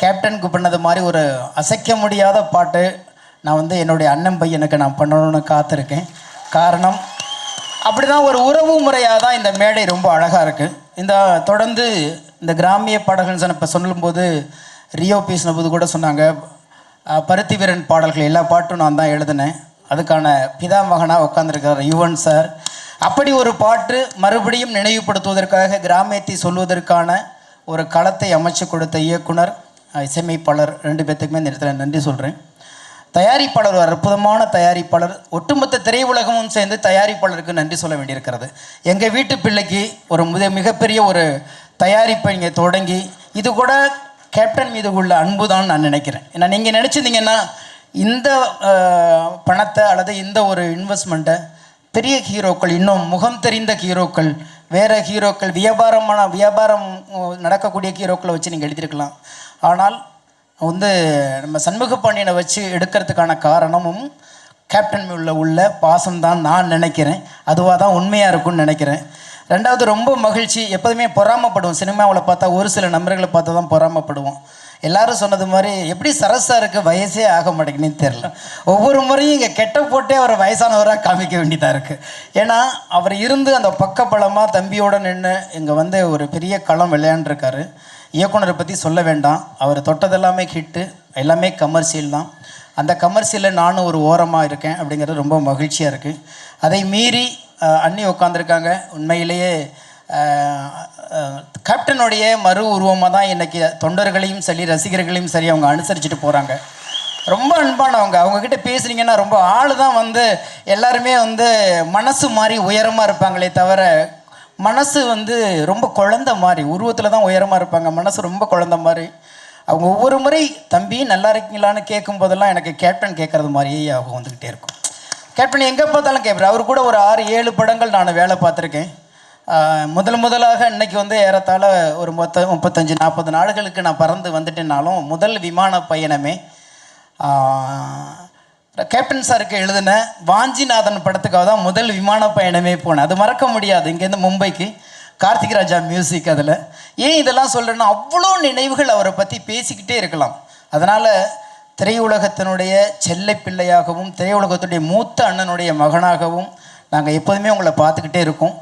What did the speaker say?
கேப்டனுக்கு பண்ணது மாதிரி ஒரு அசைக்க முடியாத பாட்டு நான் வந்து என்னுடைய அண்ணன் பையனுக்கு நான் பண்ணணும்னு காத்திருக்கேன். காரணம் அப்படி தான் ஒரு உறவு முறையாக தான் இந்த மேடை ரொம்ப அழகாக இருக்குது. இந்த தொடர்ந்து இந்த கிராமிய பாடல்கள் இப்போ சொல்லும்போது ரியோ பேசின போது கூட சொன்னாங்க, பருத்தி வீரன் பாடல்கள் எல்லா பாட்டும் நான் தான் எழுதினேன். அதுக்கான பிதாமகனாக உட்காந்துருக்கார் யுவன் சார். அப்படி ஒரு பாட்டு மறுபடியும் நினைவுபடுத்துவதற்காக கிராமியத்தை சொல்வதற்கான ஒரு களத்தை அமைச்சு கொடுத்த இயக்குனர், இசையமைப்பாளர் 2 பேர்த்துக்குமே இந்த இடத்துல நன்றி சொல்கிறேன். தயாரிப்பாளர் ஒரு அற்புதமான தயாரிப்பாளர். ஒட்டுமொத்த திரையுலகமும் சேர்ந்து தயாரிப்பாளருக்கு நன்றி சொல்ல வேண்டியிருக்கிறது. எங்கள் வீட்டு பிள்ளைக்கு ஒரு மிகப்பெரிய ஒரு தயாரிப்பை இங்கே தொடங்கி இது கூட கேப்டன் மீது உள்ள அன்பு தான் நான் நினைக்கிறேன். ஏன்னா நீங்கள் நினச்சிருந்தீங்கன்னா இந்த பணத்தை அல்லது இந்த ஒரு இன்வெஸ்ட்மெண்ட்டை பெரிய ஹீரோக்கள், இன்னும் முகம் தெரிந்த ஹீரோக்கள், வேறு ஹீரோக்கள், வியாபாரம் நடக்கக்கூடிய ஹீரோக்களை வச்சு நீங்கள் எழுதியிருக்கலாம். ஆனால் வந்து நம்ம சண்முக பாண்டியனை வச்சு எடுக்கிறதுக்கான காரணமும் கேப்டன் உள்ள பாசம்தான் நான் நினைக்கிறேன். அதுவாக தான் உண்மையாக இருக்கும்னு நினைக்கிறேன். ரெண்டாவது, ரொம்ப மகிழ்ச்சி. எப்போதுமே பொறாமப்படுவோம், சினிமாவில் பார்த்தா ஒரு சில நண்பர்களை பார்த்து தான் பொறாமப்படுவோம். எல்லாரும் சொன்னது மாதிரி எப்படி சரசாருக்கு வயசே ஆக மாட்டேங்குன்னு தெரில. ஒவ்வொரு முறையும் இங்கே கெட்ட போட்டே அவரை வயசானவராக காமிக்க வேண்டியதாக இருக்குது. ஏன்னா அவர் இருந்து அந்த பக்கப்பலமாக தம்பியோடு நின்று இங்கே வந்து ஒரு பெரிய களம் விளையாண்டுருக்காரு. இயக்குனரை பற்றி சொல்ல வேண்டாம், அவர் தொட்டதெல்லாமே ஹிட்டு, எல்லாமே கமர்ஷியல் தான். அந்த கமர்ஷியலில் நானும் ஒரு ஓரமாக இருக்கேன் அப்படிங்கிறது ரொம்ப மகிழ்ச்சியாக இருக்குது. அதை மீறி அண்ணி உட்காந்துருக்காங்க. உண்மையிலேயே கேப்டனுடைய மறு உருவமாக தான் இன்றைக்கி தொண்டர்களையும் சரி ரசிகர்களையும் சரி அவங்க அனுசரிச்சுட்டு போகிறாங்க. ரொம்ப அன்பானவங்க. அவங்கக்கிட்ட பேசுனீங்கன்னா ரொம்ப ஆள் தான் வந்து எல்லாருமே வந்து மனசு மாதிரி உயரமாக இருப்பாங்களே தவிர மனசு வந்து ரொம்ப குழந்த மாதிரி, உருவத்தில் தான் உயரமாக இருப்பாங்க, மனசு ரொம்ப குழந்த மாதிரி. அவங்க ஒவ்வொரு முறை தம்பி நல்லா இருக்கீங்களான்னு கேட்கும் போதெல்லாம் எனக்கு கேப்டன் கேட்குறது மாதிரியே அவங்க வந்துக்கிட்டே இருக்கும். கேப்டன் எங்கே பார்த்தாலும் கேட்பார். அவர் கூட ஒரு 6-7 படங்கள் நான் வேலை பார்த்துருக்கேன். முதலாக இன்றைக்கி வந்து ஏறத்தாழ ஒரு 35-40 நாடுகளுக்கு நான் பறந்து வந்துட்டேனாலும் முதல் விமான பயணமே கேப்டன் சாருக்கு எழுதின வாஞ்சிநாதன் படத்துக்காக தான் முதல் விமான பயணமே போனேன். அது மறக்க முடியாது. இங்கேருந்து மும்பைக்கு கார்த்திக் ராஜா மியூசிக். அதில் ஏன் இதெல்லாம் சொல்கிறேன்னா அவ்வளோ நினைவுகள் அவரை பற்றி பேசிக்கிட்டே இருக்கலாம். அதனால் திரையுலகத்தினுடைய செல்லை பிள்ளையாகவும் திரையுலகத்துடைய மூத்த அண்ணனுடைய மகனாகவும் நாங்கள் எப்போதுமே உங்களை பார்த்துக்கிட்டே இருக்கோம்.